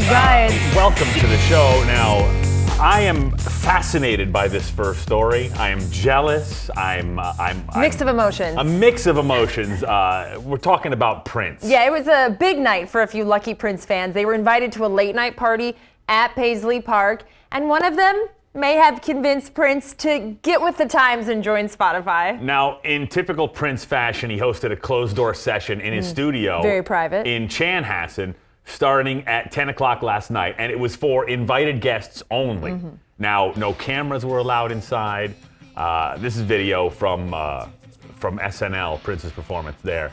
Right. Welcome to the show. Now, I am fascinated by this first story. I am jealous. I'm Mix of emotions. A mix of emotions. We're talking about Prince. Yeah, it was a big night for a few lucky Prince fans. They were invited to a late night party at Paisley Park, and one of them may have convinced Prince to get with the times and join Spotify. Now, in typical Prince fashion, he hosted a closed-door session in his studio. Very private. In Chanhassen, starting at 10 o'clock last night, and it was for invited guests only. Now, no cameras were allowed inside. This is video from SNL, Prince's performance there.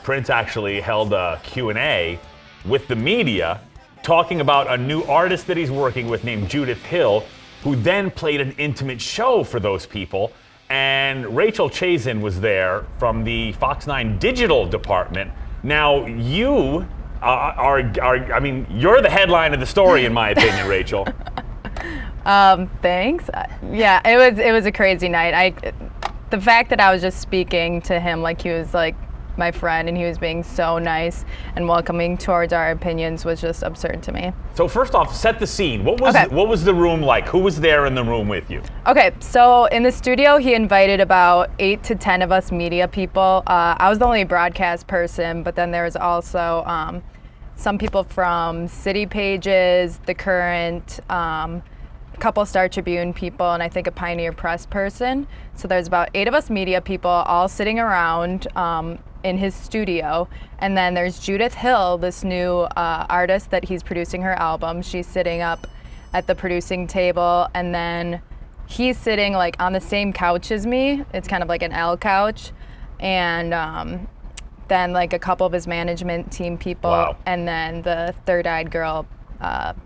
Prince actually held a Q&A with the media, talking about a new artist that he's working with named Judith Hill, who then played an intimate show for those people. And Rachel Chazin was there from the Fox 9 digital department. Now, you I mean, you're the headline of the story, in my opinion, Rachel. Thanks. Yeah, it was a crazy night. The fact that I was just speaking to him like he was like my friend and he was being so nice and welcoming towards our opinions was just absurd to me. So first off, set the scene. What was the room like? Who was there in the room with you? Okay, so in the studio he invited about 8 to 10 of us media people. I was the only broadcast person, but then there was also some people from City Pages, The Current, a couple Star Tribune people, and I think a Pioneer Press person. So there's about 8 of us media people all sitting around in his studio. And then there's Judith Hill, this new artist that he's producing her album. She's sitting up at the producing table, and then he's sitting like on the same couch as me. It's kind of like an L couch. And then like a couple of his management team people, Wow. and then the Third Eyed Girl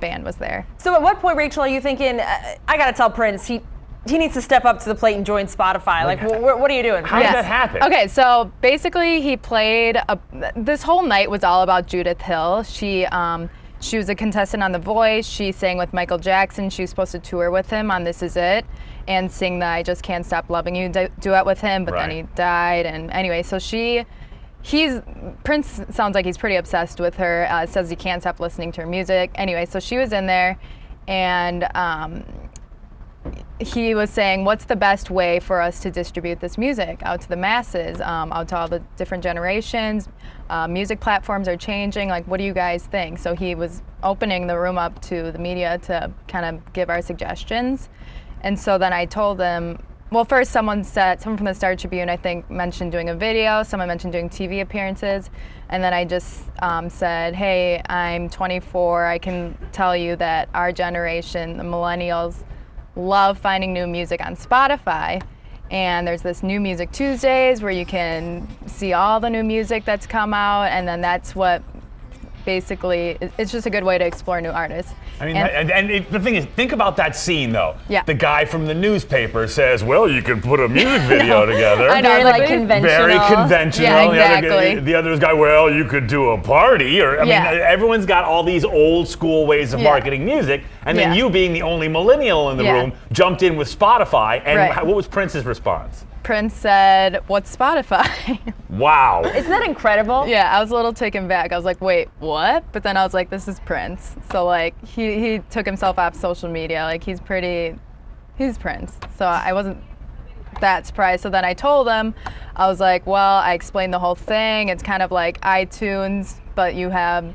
band was there. So at what point, Rachel, are you thinking, I gotta tell Prince, he needs to step up to the plate and join Spotify? Like, what are you doing? How did that happen? Okay, so basically he played, this whole night was all about Judith Hill. She was a contestant on The Voice. She sang with Michael Jackson. She was supposed to tour with him on This Is It and sing the I Just Can't Stop Loving You duet with him, but then he died. And anyway, so Prince sounds like he's pretty obsessed with her, says he can't stop listening to her music. Anyway, so she was in there, and he was saying, what's the best way for us to distribute this music out to the masses, out to all the different generations? Music platforms are changing, like, what do you guys think? So he was opening the room up to the media to kind of give our suggestions. And so then I told them, well, first someone from the Star Tribune, I think, mentioned doing a video, someone mentioned doing TV appearances, and then I just said, hey, I'm 24, I can tell you that our generation, the millennials, love finding new music on Spotify, and there's this New Music Tuesdays where you can see all the new music that's come out, and then that's what basically, it's just a good way to explore new artists. I mean, the thing is, think about that scene, though. Yeah. The guy from the newspaper says, well, you could put a music video together. I know, Very like conventional. Very conventional. Yeah, exactly. The other guy, well, you could do a party. Or I mean, everyone's got all these old school ways of marketing music. And then you, being the only millennial in the room, jumped in with Spotify. And what was Prince's response? Prince said, what's Spotify? Wow. Isn't that incredible? Yeah, I was a little taken back. I was like, wait, what? But then I was like, this is Prince. So like, he took himself off social media. Like, he's Prince. So I wasn't that surprised. So then I told him, I was like, well, I explained the whole thing. It's kind of like iTunes, but you have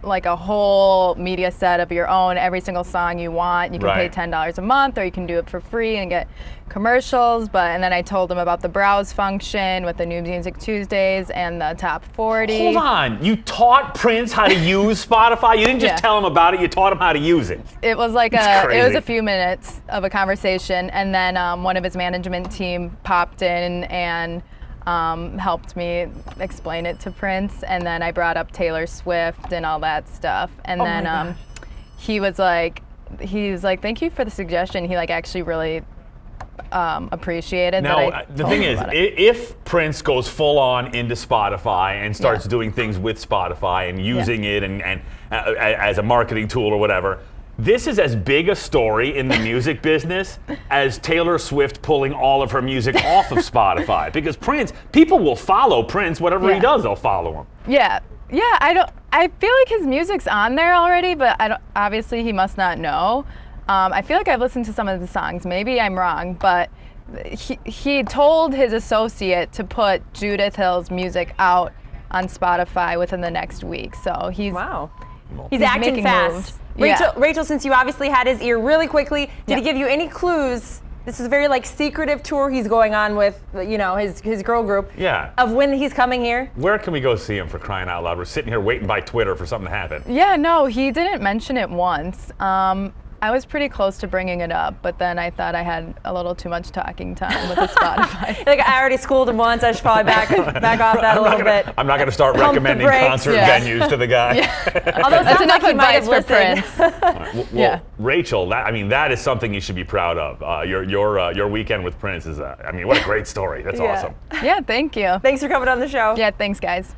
like a whole media set of your own, every single song you want. You can pay $10 a month, or you can do it for free and get commercials. And then I told them about the browse function with the New Music Tuesdays and the top 40. Hold on, you taught Prince how to use Spotify? You didn't just tell him about it, you taught him how to use it. It was like crazy. It was a few minutes of a conversation, and then one of his management team popped in and helped me explain it to Prince, and then I brought up Taylor Swift and all that stuff, and then he was like, thank you for the suggestion. He like actually really appreciated that. Now, the thing is, if Prince goes full on into Spotify and starts doing things with Spotify and using it and as a marketing tool or whatever, this is as big a story in the music business as Taylor Swift pulling all of her music off of Spotify. Because Prince, people will follow Prince, whatever he does, they'll follow him. Yeah, I feel like his music's on there already, but obviously he must not know. I feel like I've listened to some of the songs. Maybe I'm wrong, but he told his associate to put Judith Hill's music out on Spotify within the next week. So he's He's acting making fast. moves. Rachel, since you obviously had his ear really quickly, did he Yeah. give you any clues? This is a very secretive tour he's going on with, his girl group. Yeah. Of when he's coming here. Where can we go see him, for crying out loud? We're sitting here waiting by Twitter for something to happen. Yeah, no, he didn't mention it once. I was pretty close to bringing it up, but then I thought I had a little too much talking time with the Spotify. I already schooled him once. I should probably back off that a little bit. I'm not going to start Pump the recommending brakes. concert Yeah. venues to the guy. Although it That's sounds enough like he might advice have for listened. Prince. Well, Yeah. Rachel, that is something you should be proud of. Your weekend with Prince is, what a great story. That's Yeah. awesome. Yeah, thank you. Thanks for coming on the show. Yeah, thanks, guys.